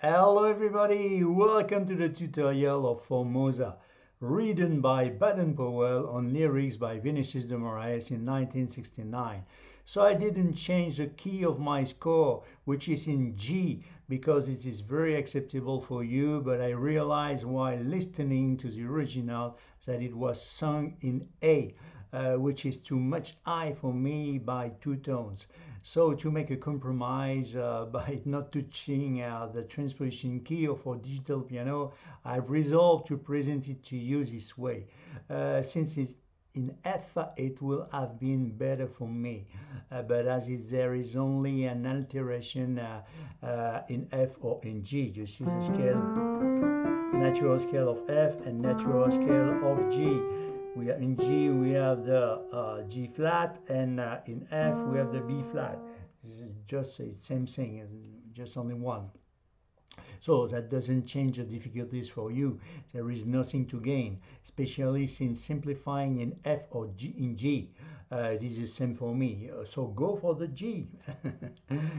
Hello everybody, welcome to the tutorial of Formosa, written by Baden-Powell on lyrics by Vinicius de Moraes in 1969. So I didn't change the key of my score, which is in G, because it is very acceptable for you, but I realized while listening to the original that it was sung in A, which is too much high for me by 2 tones. So to make a compromise by not touching the transposition key or for digital piano, I've resolved to present it to you this way. Since it's in F, it will have been better for me, but as there is only an alteration in F or in G. You see the scale, natural scale of F and natural scale of G. We are in G, we have the G flat, and in F we have the B flat. This is just the same thing, just only one. So that doesn't change the difficulties for you. There is nothing to gain, especially since simplifying in F or G in G. It is the same for me. So go for the G.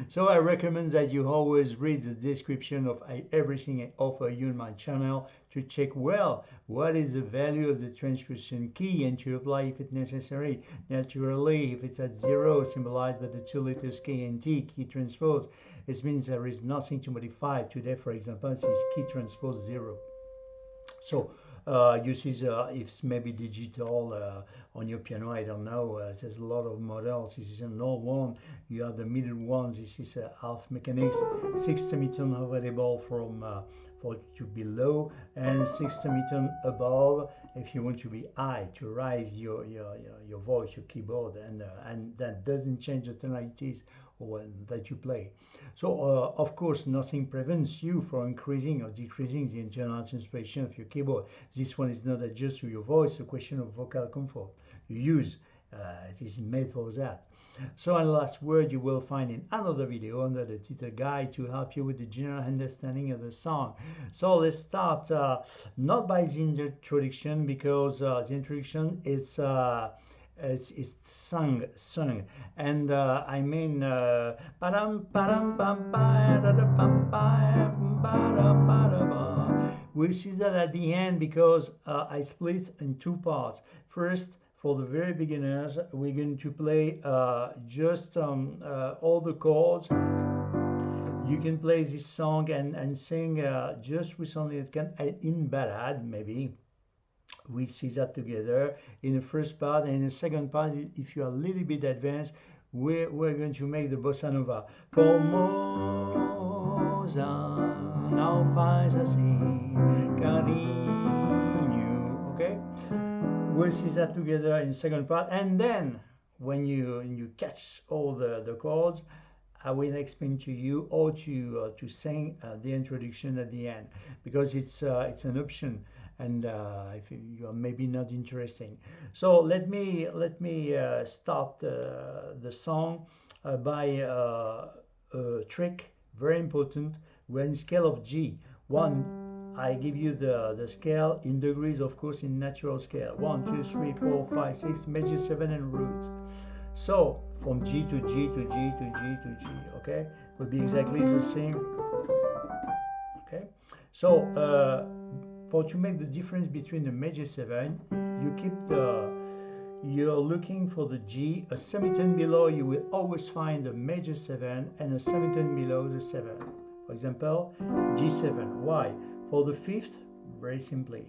So I recommend that you always read the description of everything I offer you on my channel to check well what is the value of the transposition key and to apply if it's necessary. Naturally, if it's at 0, symbolized by the 2 letters K and T, key transpose, it means there is nothing to modify. Today, for example, this is key transpose 0. So you see if it's maybe digital on your piano, I don't know. There's a lot of models. This is an old one. You have the middle one. This is half mechanics, 6 semitone available from for to be low and 6 semitone above if you want to be high, to rise your voice, your keyboard, and that doesn't change the tonalities that you play. So of course nothing prevents you from increasing or decreasing the internal transposition of your keyboard. This one is not adjusted to your voice, a question of vocal comfort you use. It is made for that. So, and last word you will find in another video under the title guide to help you with the general understanding of the song. So let's start not by the introduction, because the introduction is it's sung, and I mean we'll see that at the end, because I split in 2 parts. First, for the very beginners, we're going to play just all the chords. You can play this song and sing just with only in ballad, maybe. We see that together in the first part, and in the second part, if you are a little bit advanced, we're going to make the bossa nova. Formosa, now finds a sea, carinho. Okay, we'll see that together in the second part, and then when you catch all the chords, I will explain to you how to sing the introduction at the end, because it's an option, and if you are maybe not interesting. So let me start the song by a trick, very important. We're in scale of G. I give you the scale in degrees, of course, in natural scale. 1, 2, 3, 4, 5, 6, major 7, and root. So from G to G to G to G to G, okay, will be exactly the same. Okay, so for to make the difference between the major 7, you keep you're looking for the G, a semitone below. You will always find a major 7 and a semitone below the 7. For example, G7. Why? For the 5th, very simply,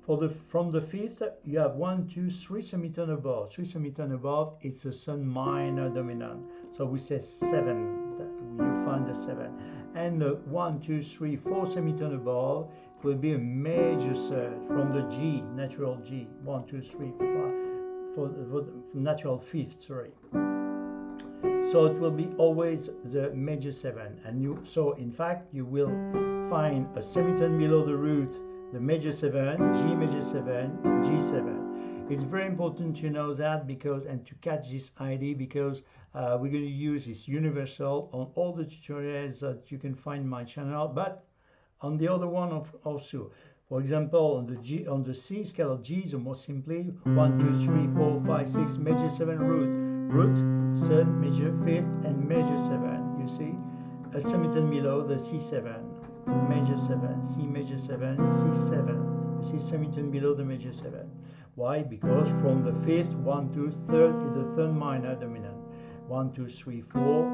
from the 5th, you have 1, 2, 3 semitone above. 3 semitone above, it's a sun minor dominant. So we say 7. You find the 7. And 1, 2, 3, 4 semitone above, it will be a major third from the G, natural G. 1, 2, 3, 4, for natural 5th. Sorry. So it will be always the major 7, and so in fact you will find a semitone below the root, the major 7, G major 7, G7. It's very important to know that, because, and to catch this idea, because we're going to use this universal on all the tutorials that you can find on my channel, but on the other one also. For example, on the C scale of G, the most simply 1, 2, 3, 4, 5, 6, major 7 root, 3rd, major 5th, and major 7. You see, a semitone below the C7. major 7, C major 7, C7. You see semitone below the major 7. Why? Because from the 5th, 1, 2, 3rd is the 3rd minor dominant. 1, 2, 3, 4,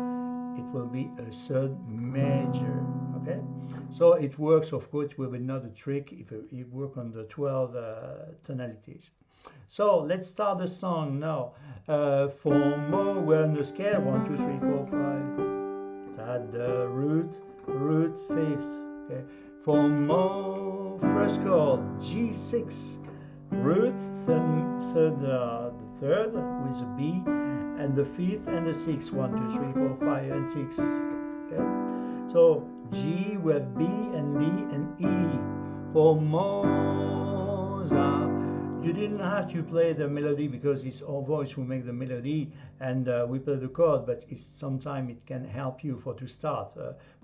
it will be a 3rd major. Okay? So it works, of course, with another trick if you work on the 12 tonalities. So let's start the song now. FORMO, we're on the scale 1, 2, 3, 4, 5. At the root 5th. Okay. FORMO, first chord G6, root the 3rd with a B, and the 5th and the 6th. 1, 2, 3, 4, 5, and 6. Okay. So G with B and D and E. FORMOSA. You didn't have to play the melody because it's our voice who make the melody, and we play the chord, but sometimes it can help you to start.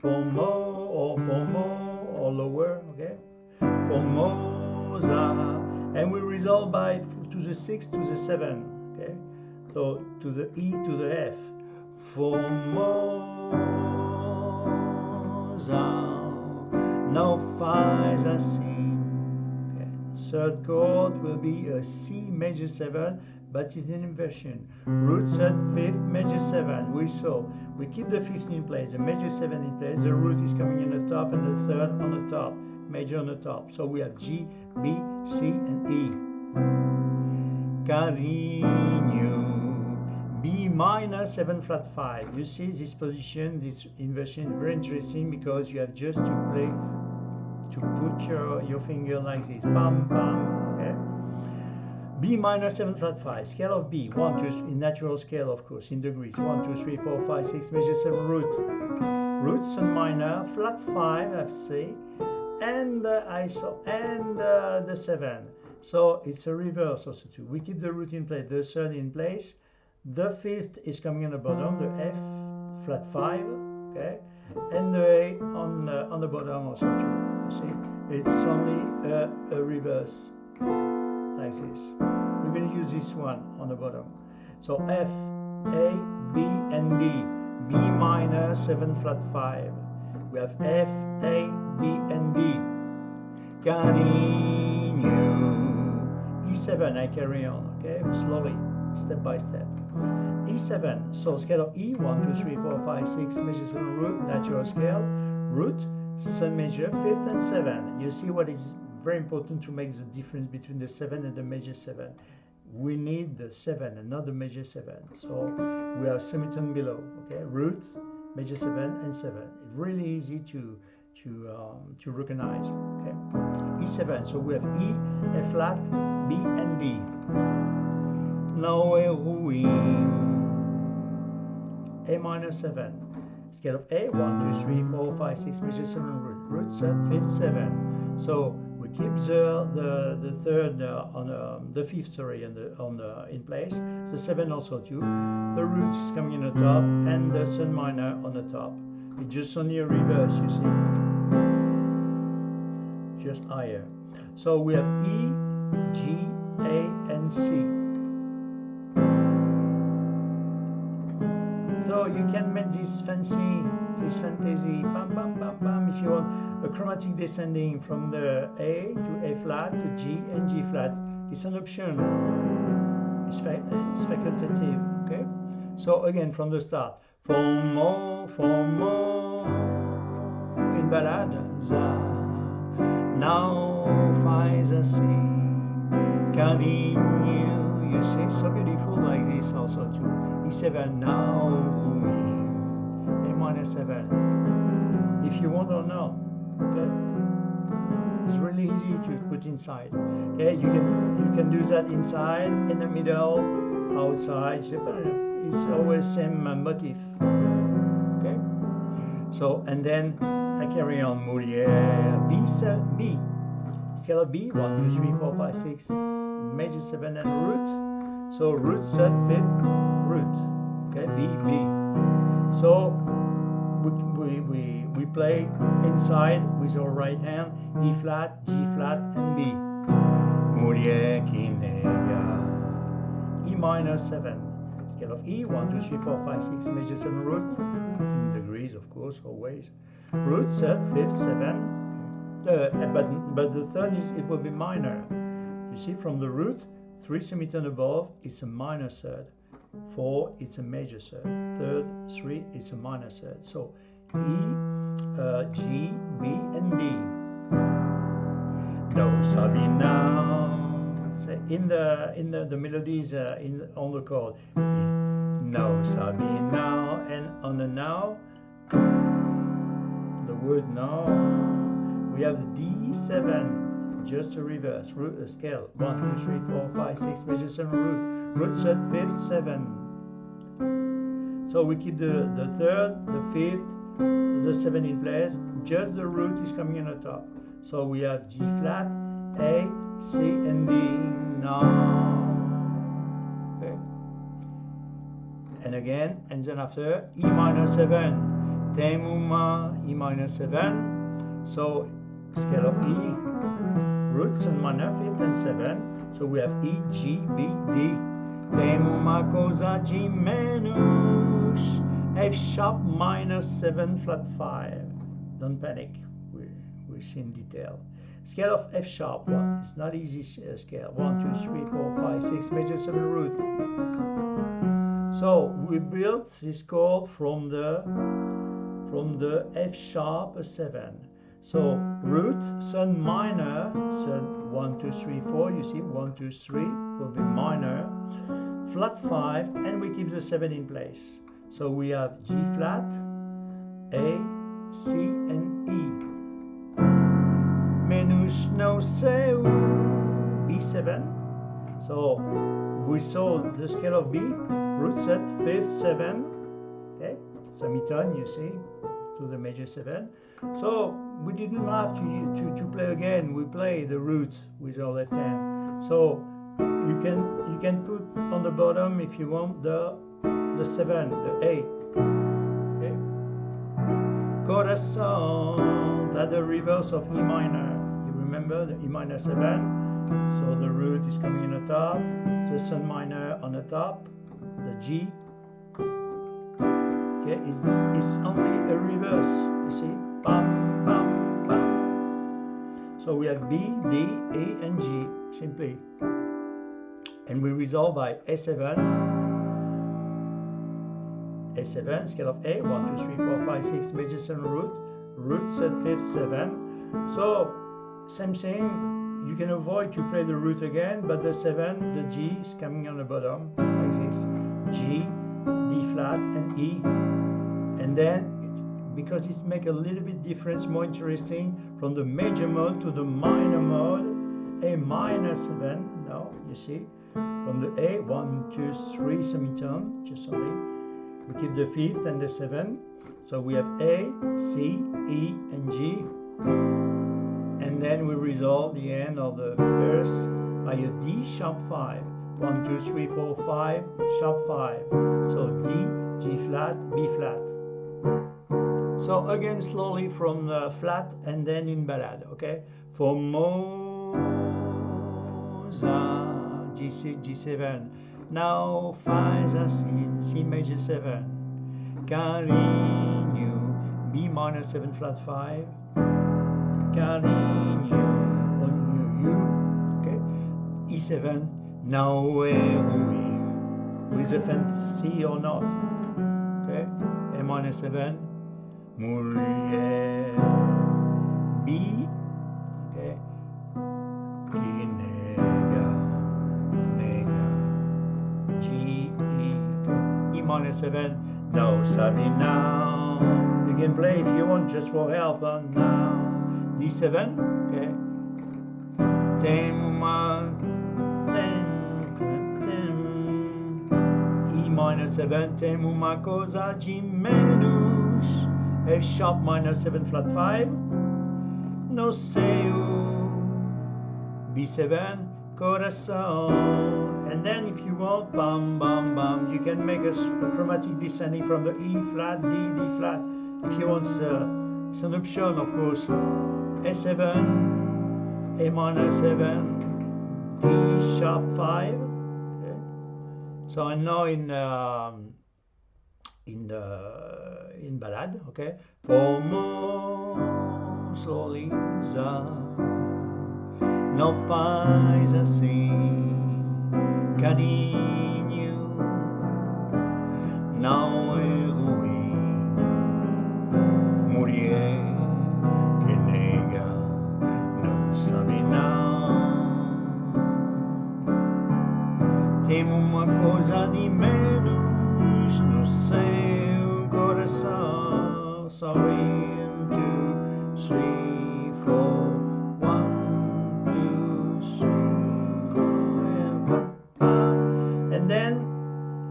FORMO or lower, okay? FORMOSA. And we resolve to the 6 to the 7, okay? So to the E to the F. FORMOSA. Now 5 are C. Third chord will be a C major 7, but it's an inversion. Root 3rd, 5th, major 7. We keep the 5th in place, the major 7 in place, the root is coming in the top, and the 3rd on the top, major on the top. So we have G, B, C, and E. Carinho, B minor 7 flat 5. You see this position, this inversion is very interesting because you have just to play, to put your finger like this, bam, bam, okay? B minor 7 flat 5, scale of B, 1, 2, in natural scale, of course, in degrees, 1, 2, 3, 4, 5, 6, major 7, root. Root, sun minor, flat 5, F, C, and the 7. So it's a reverse also too. We keep the root in place, the 3rd in place, the 5th is coming on the bottom, the F, flat 5, okay? And the A on the bottom also too. See, it's only a reverse like this. We're going to use this one on the bottom. So F, A, B, and D. B minor 7 flat 5. We have F, A, B, and D. Carinho. E7, I carry on, okay? Slowly, step by step. E7, so scale of E, 1, 2, 3, 4, 5, 6, major 7 root, natural scale, root, sun major, 5th and 7. You see what is very important to make the difference between the 7 and the major 7. We need the 7 and not the major 7. So we have semitone below, okay? Root, major 7 and 7. It's really easy to recognize, okay? E7, so we have E, F flat, B and D. Now A minor 7. Scale of A, 1, 2, 3, 4, 5, 6, major 7 root. Root 5th, 7. So we keep the 3rd the 5th, sorry, in place. The 7 also too. The root is coming in the top, and the sun minor on the top. It's just only a reverse, you see. Just higher. So we have E, G, A, and C. So you can make this fantasy, bam, bam, bam, bam, if you want a chromatic descending from the A to A flat to G and G flat. It's an option. It's facultative, okay? So again, from the start, FORMO, in ballade, za. Now, fa, C, Carinho, you see, so beautiful like this also too. E7 now, A minor 7. If you want or not, okay? It's really easy to put inside. Okay, you can do that inside, in the middle, outside. It's always same motif. Okay. So and then I carry on. Moulière B, scale of B, 1, 2, 3, 4, 5, 6, major 7 and root. So root 3rd, 5th, root. Okay, B, B. So we play inside with our right hand, E flat, G flat, and B. Moulière qui nega. E minor 7. Scale of E, 1, 2, 3, 4, 5, 6, major 7 root. In degrees. melodies, of course, always. Root, third, fifth, seven. But the third it will be minor. You see, from the root, 3 semitone above, it's a minor third. 4, it's a major third. Third, 3, it's a minor third. So E, G, B, and D. Do, sa, bi, now. So in the melodies on the chord. No, sa, bi, now, and on the now, the word now, we have D7, just a reverse root scale. 1, 2, 3, 4, 5, 6 major 7 root. Root third, fifth, 7. So we keep the third, the fifth, the 7 in place. Just the root is coming in the top. So we have G flat, A, C, and D. Now. Okay. And again, and then after E minor 7. Te mu ma, E minor 7. So scale of E, roots and minor, fifth and 7. So we have E, G, B, D. Te mu ma cosa G menus. F sharp minor 7 flat 5. Don't panic. We'll see in detail. Scale of F sharp. Well, it's not easy scale. 1, 2, 3, 4, 5, 6 major 7 root. So we built this chord from the F sharp 7. So root, third minor, third 1, 2, 3, 4. You see 1, 2, 3 will be minor, flat 5, and we keep the 7 in place. So we have G flat, A, C, and E. Menus no seu, B7. So we saw the scale of B, root set, fifth, 7. Okay, semitone, you see, to the major 7. So we didn't have to play again. We play the root with our left hand. So you can put on the bottom, if you want, the 7, the A. Okay. Corazon, that's the reverse of E minor. You remember the E minor 7. So the root is coming in the top, the third minor on the top, the G. Okay, it's only a reverse. You see, bam, bam, bam. So we have B, D, A, and G simply, and we resolve by A7. A7, scale of A, 1, 2, 3, 4, 5, 6, major 7 root, root set, fifth, 7. So, same thing, you can avoid to play the root again, but the 7, the G is coming on the bottom, like this, G, D flat, and E. And then, because it makes a little bit difference, more interesting, from the major mode to the minor mode, A minor 7, now, you see, from the A, 1, 2, 3 semitone, just only. We keep the fifth and the 7. So we have A, C, E, and G. And then we resolve the end of the verse by a D sharp 5. 1, 2, 3, 4, 5, sharp 5. So D, G flat, B flat. So again, slowly from the flat and then in ballade, okay? FORMOSA, G6, G7. Now Fa C major 7, Carinho B minor 7 flat 5, Carinho on U, okay, E7. Now with the fancy or not, okay, A minor 7, Mulher B, okay, E minor 7, no, sabi now. You can play if you want just for help, now. D7, okay. E minor 7, Temuma cosa G menus. F sharp minor 7 flat 5. No seu. B7, corazon. And then if you want, bam, bam, bam, you can make a chromatic descending from the E flat, D, D flat. If you want, it's an option, of course. A7, A minor 7, D sharp 5. Okay. So I know in in ballad, okay? Formosa, não faz assim, carinho, não é ruim, mulher que nega, não sabe não. Tem uma coisa de menos no seu coração. Sorry, 1, 2, 3, 4. 1, 2, 3, 4. And then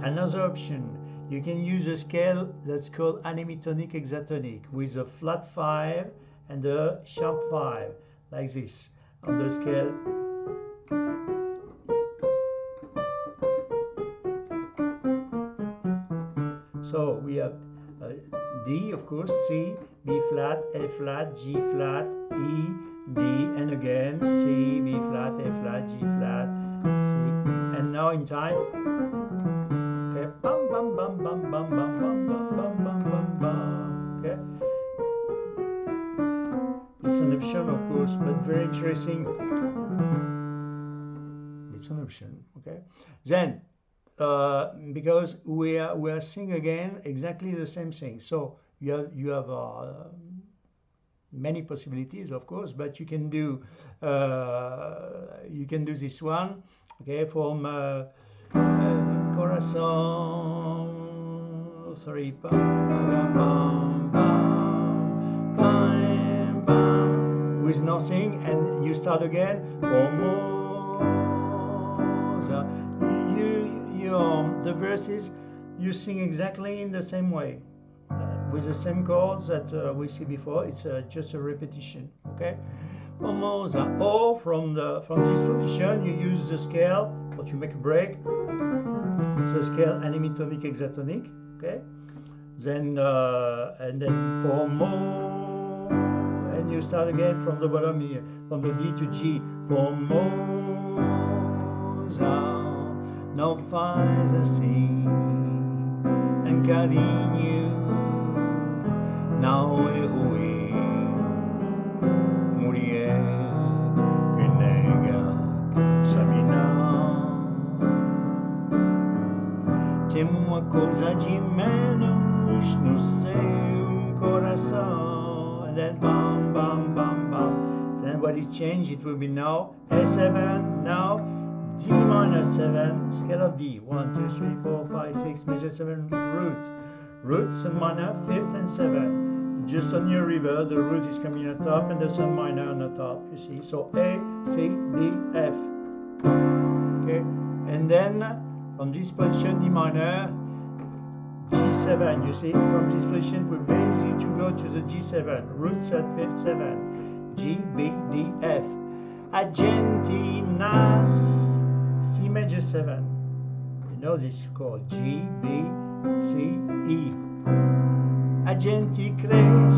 another option. You can use a scale that's called anemitonic hexatonic with a flat 5 and a sharp 5, like this on the scale. So we have D, of course, C, B flat, A flat, G flat, E, D, and again C, B flat, A flat, G flat, C, E. And now in time, okay, bam, bam, bam, bam, bam, bam, bam, bam, bam, bam, bam, bam. Okay, it's an option, of course, but very interesting. It's an option, okay. Then. Because we are seeing again exactly the same thing. So you have many possibilities, of course, but you can do this one, okay, from corazón. Sorry, with nothing, and you start again. Formosa. The verses you sing exactly in the same way, with the same chords that we see before. It's just a repetition, okay? Formosa. Or from this position you use the scale, but you make a break. The scale anemitonic hexatonic, okay? Then and then Formo, and you start again from the bottom here, from the D to G. Formosa. Não faz assim, em carinho, não é ruim, mulher que nega, sabe não. Tem uma coisa de menos no seu coração. And then bam, bam, bam, bam. Then what is changed? It will be now A7, now D minor 7, scale of D, 1, 2, 3, 4, 5, 6, major 7, root. Root, sun minor, 5th and 7. Just on your river, the root is coming on top and the sun minor on the top, you see. So A, C, D, F. Okay, and then from this position, D minor, G7, you see. From this position, we're very easy to go to the G7. Root set 5th, 7. G, B, D, F. Argentinas, C major 7. You know this chord, G, B, C, E. Argenticres,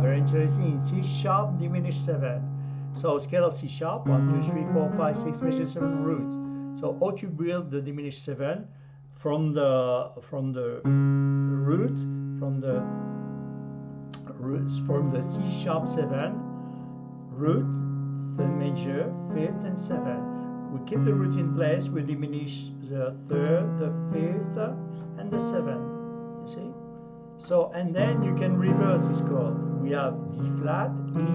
very interesting, C sharp diminished 7. So scale of C sharp, 1, 2, 3, 4, 5, 6, major 7, root. So how to build the diminished 7 from the root, from the C sharp 7, root, the major, 5th and 7th. We keep the root in place, we diminish the 3rd, the 5th, and the 7th, you see? So, and then you can reverse this chord. We have D flat, E,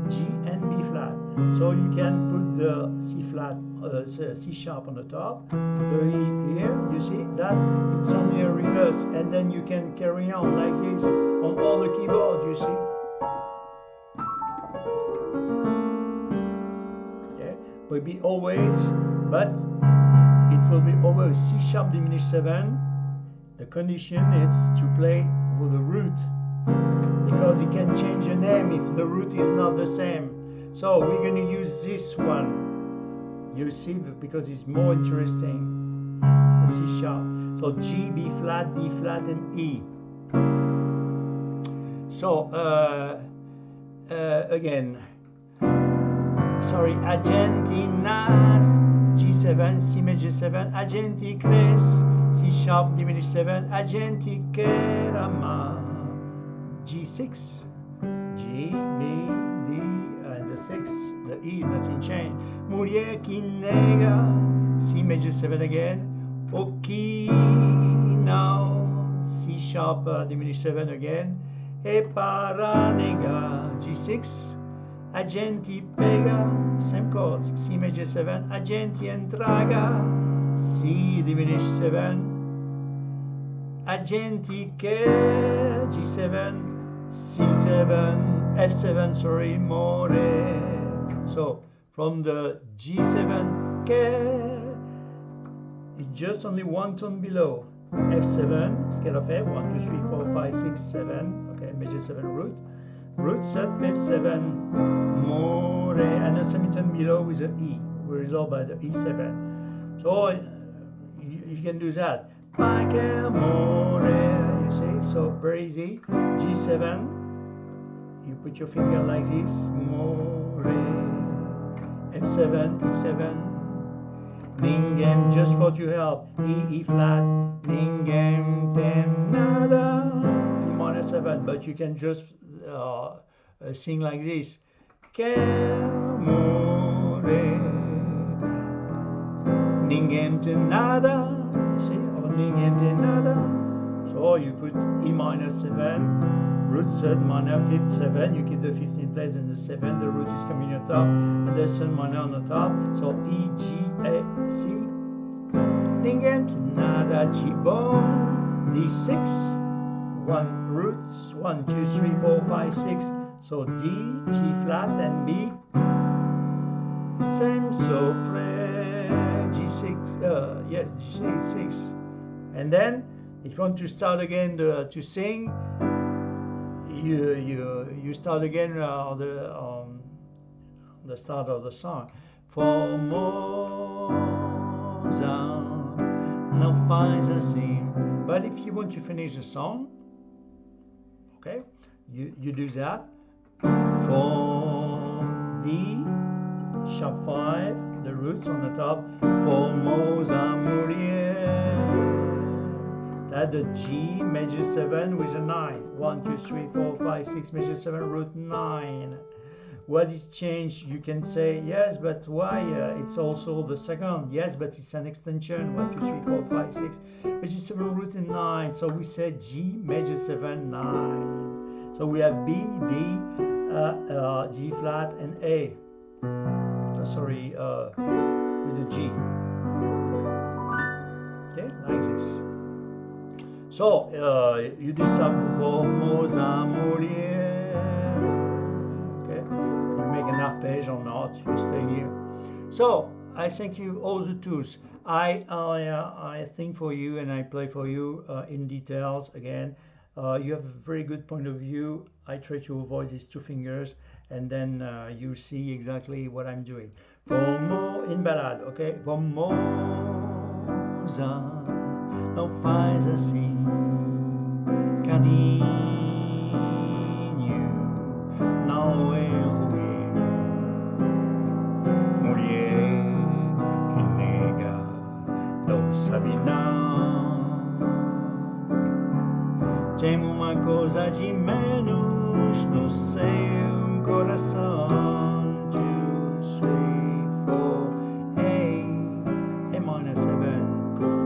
G, and B flat. So you can put the C flat, C sharp on the top, the E here, you see that it's only a reverse, and then you can carry on like this on all the keyboard, you see? Will be always, but it will be always C sharp diminished 7. The condition is to play with the root, because it can change the name if the root is not the same. So we're going to use this one, you see, because it's more interesting. So C sharp. So G, B flat, D flat, and E. So again, sorry, Argentinas, G7, C major 7, Argenticres, C sharp diminished 7, Argenticerama, G6, G, B, D, and the 6, the E, nothing changed. Mulier qui nega, C major 7 again, Oki now, C sharp diminished 7 again, E para nega, G6, Agenti pega, same chords, C major 7, Agenti entraga, C diminished 7, Agenti che, G7, C7, F7, sorry, more. So from the G7 che, it's just only one tone below. F7, scale of F, 1, 2, 3, 4, 5, 6, 7, okay, major 7 root. Root sub fifth 7 more, and a semitone below with an E. We resolve by the E7. So you can do that. Pache more, you see, so very easy. G7, you put your finger like this. More, F7, E7. Ningem, just for to help. E flat. Ningem tenada. E minor 7, but you can just sing like this. Que more, ningem te nada, see, or ningem te nada. So you put E minor 7, root third minor, fifth 7. You keep the 5th in place and the 7. The root is coming on top, and the third minor on the top. So E, G, A, C. Ningem te nada, G bone, D6. 1 roots, 1, 2, 3, 4, 5, 6. So D, G flat, and B. Same, so fret, G6, yes, G6. And then, if you want to start again to sing, you start again on the start of the song. Formosa, no finds a scene. But if you want to finish the song, okay, you do that. For D, sharp 5, the roots on the top. Formosa mulier. That the G major 7 with a 9. 1, 2, 3, 4, 5, 6 major 7 root 9. What is changed? You can say yes, but why? It's also the second. Yes, but it's an extension. 1, 2, 3, 4, 5, 6 major 7 root 9. So we said G major 7 9. So we have B, D, G flat, and A. Sorry, with the G. Okay, like this. So you decide Formosa mulier. Okay, you make an arpege or not, you stay here. So I thank you all the tools. I think for you and I play for you in details again. You have a very good point of view. I try to avoid these 2 fingers, and then you see exactly what I'm doing. Formo in ballad, okay? Formosa, no faz assim, carinho, não é ruim. Mulher que nega, não sabe não. Tem uma coisa de menos no seu coração. 2, 3, 4, A, A minor 7,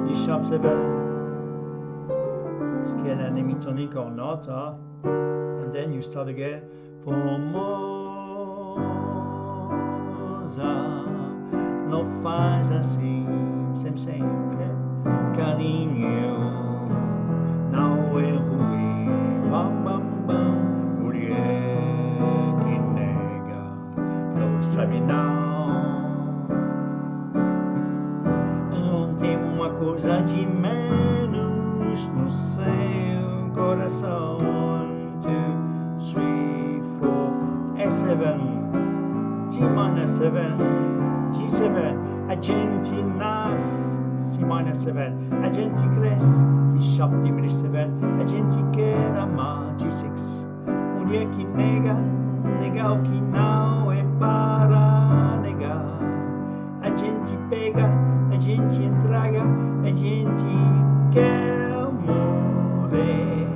D sharp 7. Scale an hemitonic or not, and then you start again. Formosa, não faz assim, same, okay? Carinho, não é ruim, bam, bam, bam. Mulher que nega, não sabe não. Não tem uma coisa de menos no seu coração. 1, 2, 3, 4, S7, G minor 7, G7, Argentinas, C minor 7, Argenticres, C sharp diminished 7, Argenticerama, G6. Mulher que nega, nega o que não é para gente entraga, a gente quer morrer.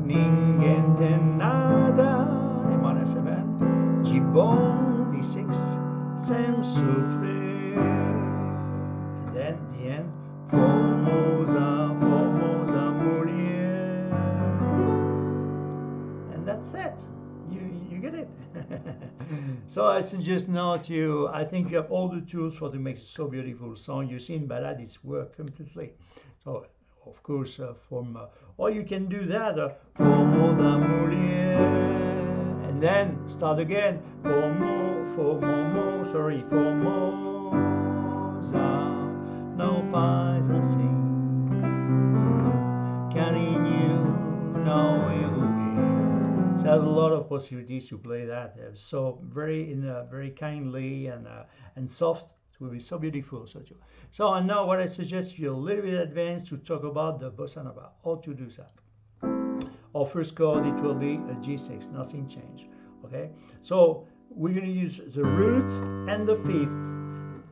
Ninguém tem nada, em minor 7, de bom, de 6, sem sofrer. And then the end, Formosa, Formosa mulher. And that's it. You get it. So I suggest now to I think you have all the tools for to make a so beautiful song. You see in ballad it's work completely. So of course or you can do that Formosa mulher, and then start again Formosa, não faz assim, carinho não é ruim. So there's a lot of possibilities to play that. So very kindly and soft. It will be so beautiful. So and now what I suggest you a little bit advanced to talk about the bossa nova. How to do that? Our first chord it will be a G6. Nothing changed. Okay. So we're going to use the root and the fifth.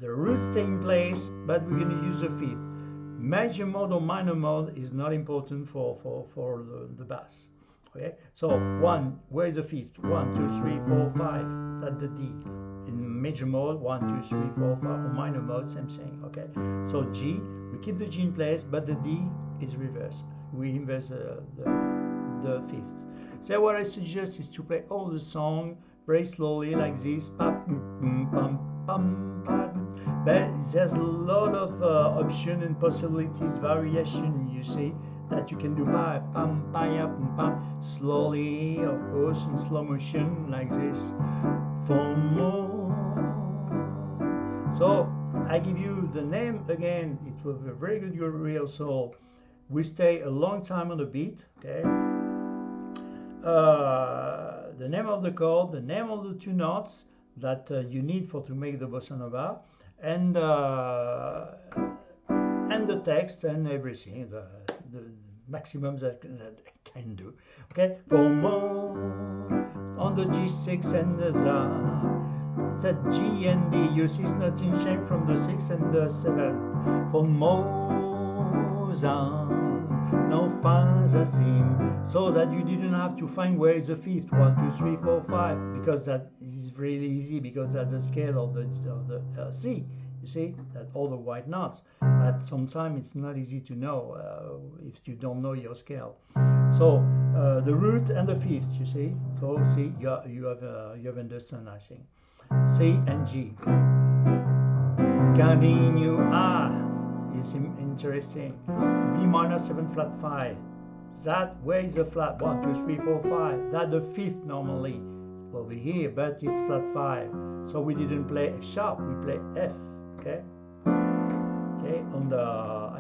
The root stay in place, but we're going to use the fifth. Major mode or minor mode is not important for the bass. Okay, so one, where is the fifth? 1, 2, 3, 4, 5. That's the D. In major mode, 1, 2, 3, 4, 5. Or minor mode, same thing. Okay, so G, we keep the G in place, but the D is reversed. We inverse the fifth. So what I suggest is to play all the song very slowly like this. But there's a lot of option and possibilities, variation. You see that you can do slowly, of course, in slow motion like this. So I give you the name again. It was a very good real soul. We stay a long time on the beat. Okay. The name of the chord, the name of the two notes that you need to make the bossa nova, and the text and everything, the maximum that I can do. Okay, on the G6 and the za, that G and D, you see it's not in shape from the 6 and the 7. Formosa, não faz assim, so that you didn't have to find where is the fifth, 1, 2, 3, 4, 5, because that is really easy, because that's the scale of the C. You see that all the white notes, but sometimes it's not easy to know if you don't know your scale. So the root and the fifth, you see. So see, you have understand, I think. C and G. Carinho is interesting. B minor 7 flat 5. That where is the flat? 1, 2, 3, 4, 5. That the fifth normally will be here, but it's flat 5. So we didn't play F sharp. We play F. Okay. Okay. On the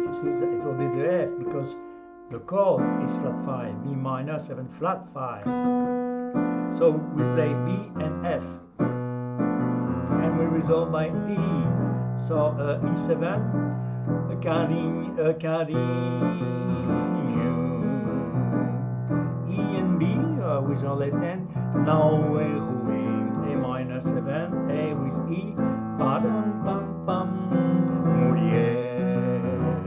you see that it will be the F because the chord is flat 5. B minor 7 flat 5. So we play B and F, and we resolve by E. So E7. Carinho, E and B with our left hand. Now we're ruim. A minor 7, A with E. Padam pam pam. Mulher.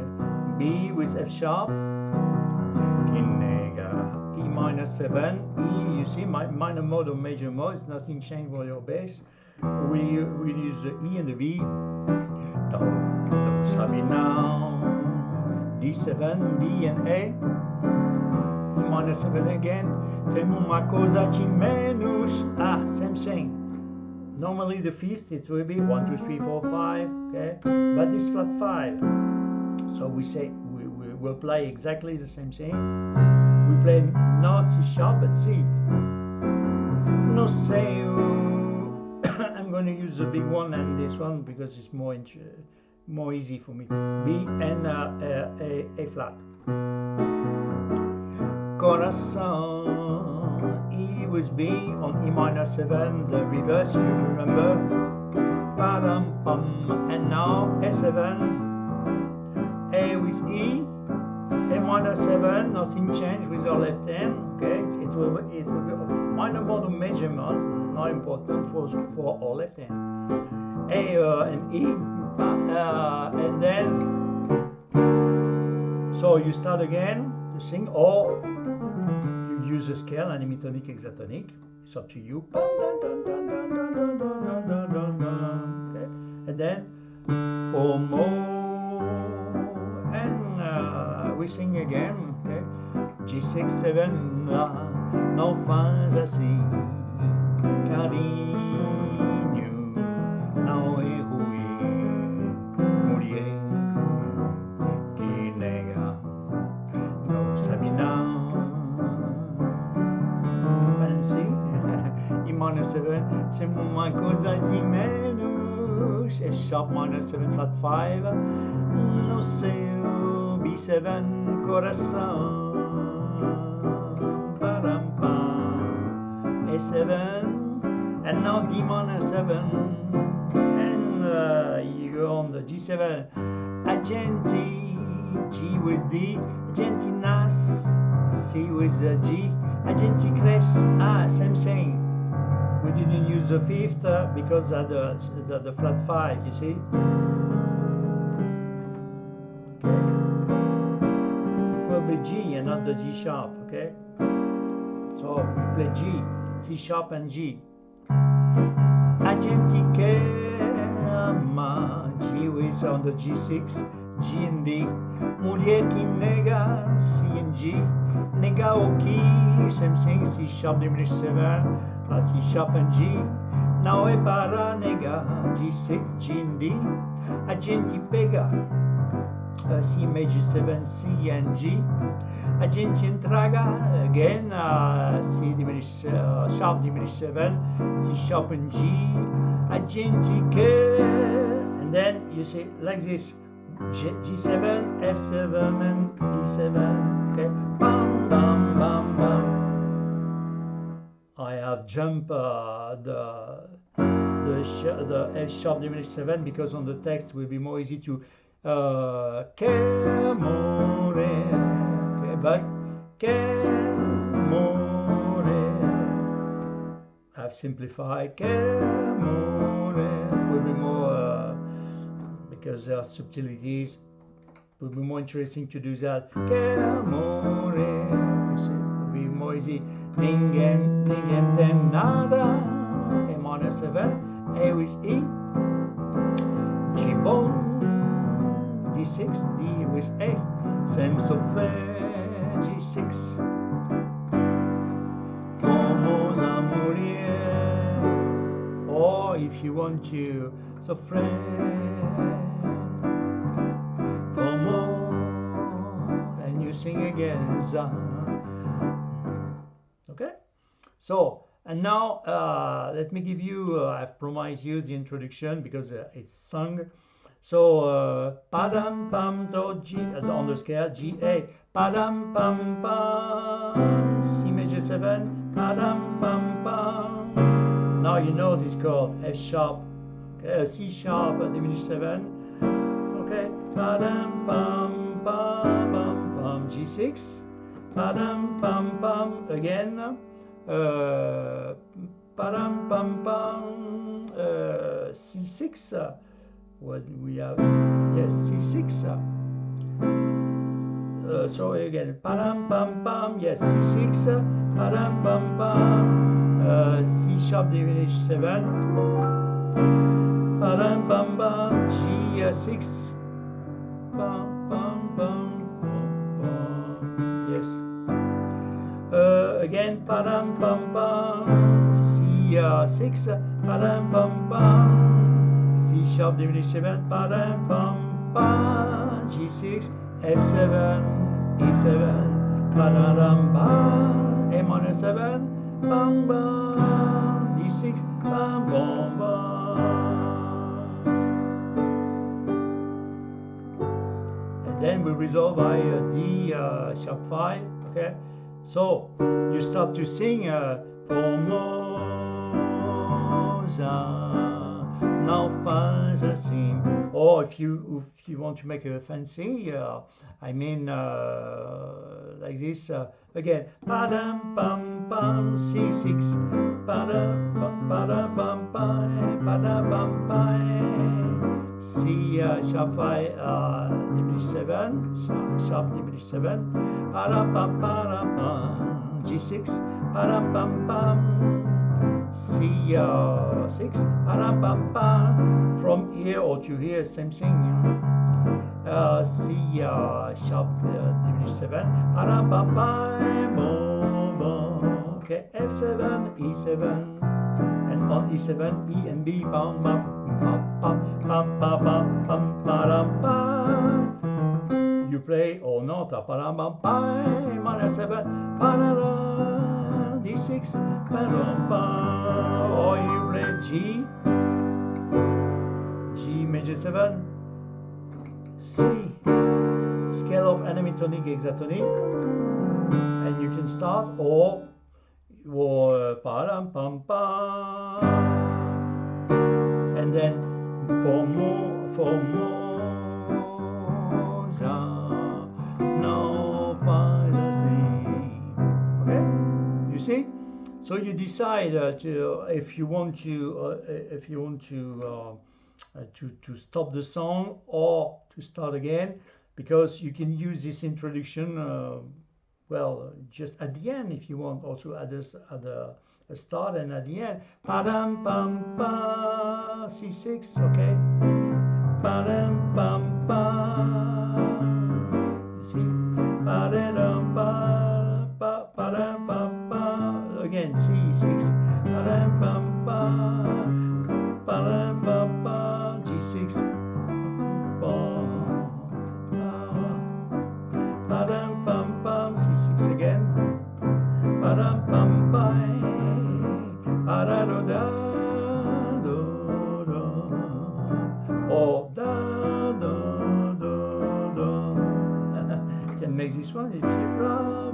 B with F sharp. Kinega. E minor 7. E. You see my minor mode or major mode. It's nothing changed for your bass. We use the E and the B. Do sabe now. D7, D and A. E minor 7 again. Tem uma coisa de menos. Same thing. Normally the fifth it will be 1, 2, 3, 4, 5. Okay, but this flat 5. So we say we will play exactly the same thing. We play not C sharp but C. No say. I'm going to use the big one and this one because it's more easy for me. B and A flat. Coração. E with B on E minor 7, the reverse, you remember. Padam pam. And now A7. A with E. A minor 7, nothing changed with our left hand. Okay, it will be minor mode or major mode, not important for our left hand. and E, and then, so you start again to sing, or you use a scale, animitonic, hexatonic, it's up to you. Okay, and then for more, and we sing again, okay, G6, 7, não faz assim, carinho, não é ruim, mulher que nega, não sabe não. Fancy, E minor 7, c'est uma coisa de menos, F sharp minor 7, flat 5, no seu B7, coração. A7, and now D minor 7, and you go on the G7, Agenti, G with D, Agenti Nas, C with G, Agenti Cres, same thing. We didn't use the fifth because of the flat 5, you see? Okay. It will be G and not the G sharp, okay? So we play G, C sharp and G. Agenti che ama, G with on the G6, G and D. Mulher que nega, C and G. Nega o que, same thing, C sharp diminished 7, C sharp and G. Não é para negar, G6, G and D. Agenti pega, C major 7, C and G. Agenti entraga, again, C diminished, sharp diminished 7, C sharp and G. Agenti che, and then you see like this, G7, F7 and D7, okay, bam, bam, bam, bam. I have jumped the F sharp diminished 7 because on the text it will be more easy to che more, okay, but che more, I've simplified, che more will be more because there are subtleties. It will be more interesting to do that. Che more, you see, it will be more easy. Ningem, ten, nada, A minor 7, A with E, G bone, D6, D with A, same solfège, G6, FORMOSA mulher, or if you want to, solfège, FORMOSA, and you sing again, za. Okay, so and now let me give you, I've promised you the introduction because it's sung. So padam pam, so G on the scale, G A, padam pam pam, C major 7, padam pam pam. Now you know this chord, F sharp, okay, C sharp diminished 7, okay, padam pam pam pam pam, G6. Padam pam pam again, padam pam pam, C6, what we have, yes, C6, so again, padam pam pam, yes, C6, padam pam pam, C sharp diminished 7, padam pam pam, G6, pam pam pam. Yes. Again, padam pam pam, C6, padam pam pam, C sharp diminished 7, padam pam pam, G6, F7, E7, padam pam, A minor 7, bam bam, D6, bam bam bam. Then we resolve by D sharp 5, okay? So you start to sing FORMOSA, now faz assim. Or if you want to make a fancy, I mean like this again. Padam pam pam C6. Padam pam pam padam pam pam. C sharp 5 diminished 7, sharp diminished 7. Padam pam pam G6. Padam pam pam. C6, from here or to here, same thing. C sharp diminished 7, okay, F7, E7, and on E7, E and B, bam bam bam bam bam bam bam bam bam. You play or not, bam bam bam, minor 7, D6, or you play G, G major 7, C, scale of enemy tonic hexatonic, and you can start or pam pam pam, and then FORMOSA, now faz assim. Okay, you see. So you decide if you want to stop the song or to start again, because you can use this introduction well just at the end if you want, also at the start and at the end. Padam pam pam C6, okay. Padam pam pam. You see, padam pam padam pam pam. Again C6. Padam pam pam padam pam pam G6. Padam pam pam C6 again. Padam pam pam. Da da da da. Or da da da da. Can make this one if you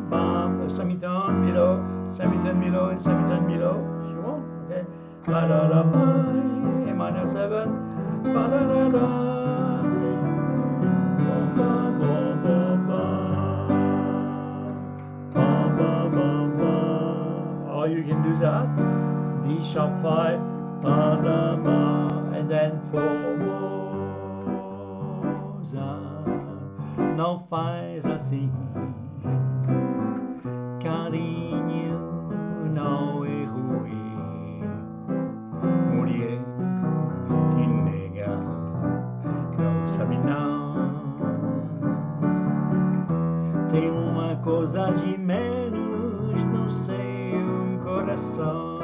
bam or semitone below, semitone below, and semitone below if you want. Okay. Ba da da ba, A minor 7. Ba da da da. Or you can do that. D sharp 5, and then FORMOSA, não faz assim. Carinho não é ruim, mulher que nega, não sabe não. Tem uma coisa de menos no seu coração.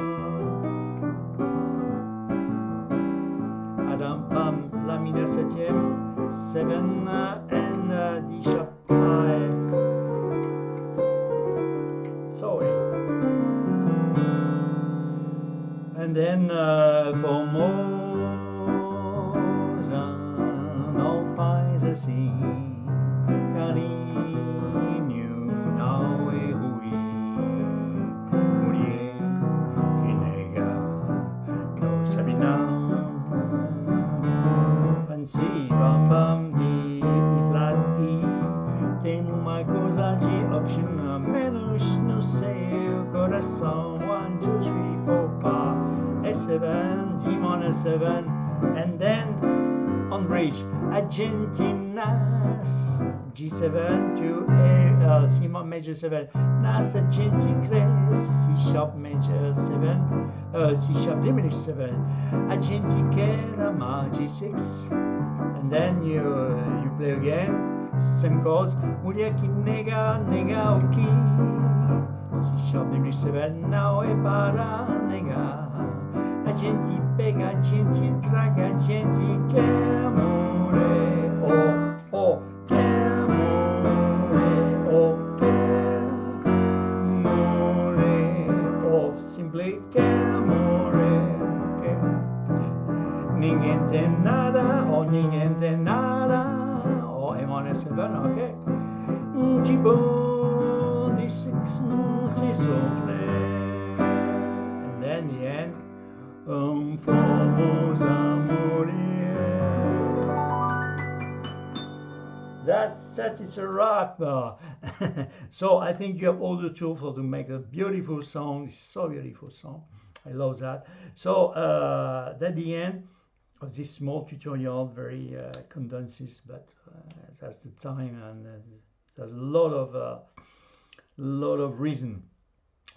Adam pam, la minor 7ème, 7 and D sharp 5. Sorry. And then FORMOSA, não faz assim. Carinho não é ruim, mulher que nega não sabe não. Fancy bam bam D, E flat E, tem uma coisa de option menos no seu coração. 1, 2, 3, 4 E7, D minor 7, and then on bridge Argentinas G7 to A, C major 7, Nas Argenticres, C sharp major 7, C sharp diminished 7, Argentiquera ma G6, and then you play again, same chords, mulher que nega, nega o que, C sharp diminished 7, não é para negar, a gente pega, a gente traga, a gente quer morrer, oh, quer morrer, oh, quer morrer, oh, simply quer morrer, okay? Ninguém tem nada, oh, ninguém tem nada, oh, A minor 7, okay? De bom, de se sofrer, and then the end. FORMOSA morir. That is a wrap. So I think you have all the tools for to make a beautiful song. It's so beautiful song. I love that. So that's the end of this small tutorial, very condensed, but that's the time, and there's a lot of reason.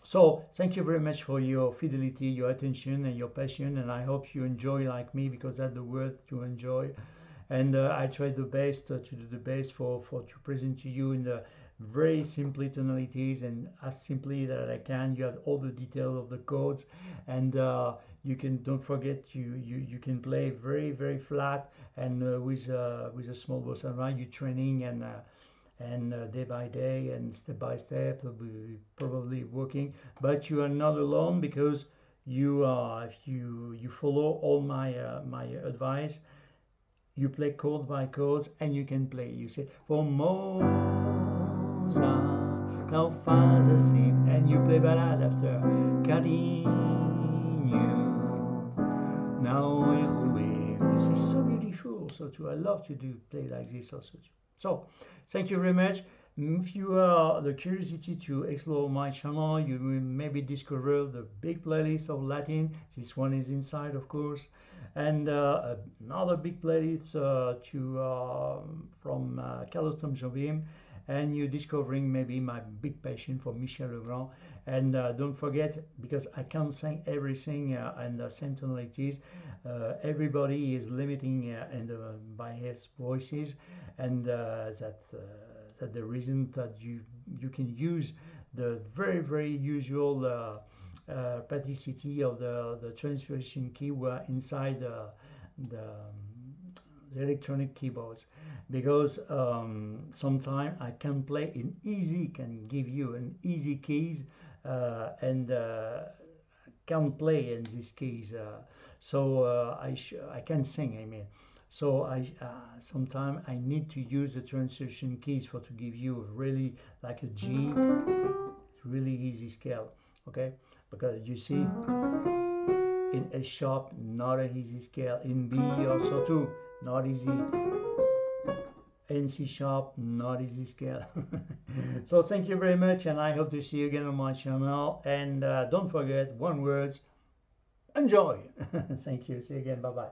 So thank you very much for your fidelity, your attention, and your passion, and I hope you enjoy like me, because that's the word to enjoy. And I try the best to do the best for to present to you in the very simply tonalities, and as simply that I can. You have all the details of the chords, and you can, don't forget, you can play very flat, and with a small bossa nova, you training, and day by day and step by step probably working, but you are not alone, because you if you follow all my advice, you play chord by chords, and you can play. You say Formosa, now faz assim, and you play ballad after Carinho, now errou. This is so beautiful. So too, I love to do play like this also. So thank you very much. If you have the curiosity to explore my channel, you will maybe discover the big playlist of Latin. This one is inside, of course, and another big playlist from Carlos Tom Jobim, and you're discovering maybe my big passion for Michel Legrand. And don't forget, because I can't sing everything in the same tonalities, everybody is limiting by his voices, and that's the reason that you can use the very usual paticity of the transposition key were inside the electronic keyboards, because sometimes I can play in easy, can give you an easy keys, and can play in these keys, so I can sing, I mean. So I sometimes I need to use the transition keys for to give you really like a G, really easy scale, okay? Because you see, in A sharp, not an easy scale. In B also too, not easy. In C sharp, not easy scale. So thank you very much, and I hope to see you again on my channel. And don't forget, one word, enjoy. Thank you. See you again. Bye bye.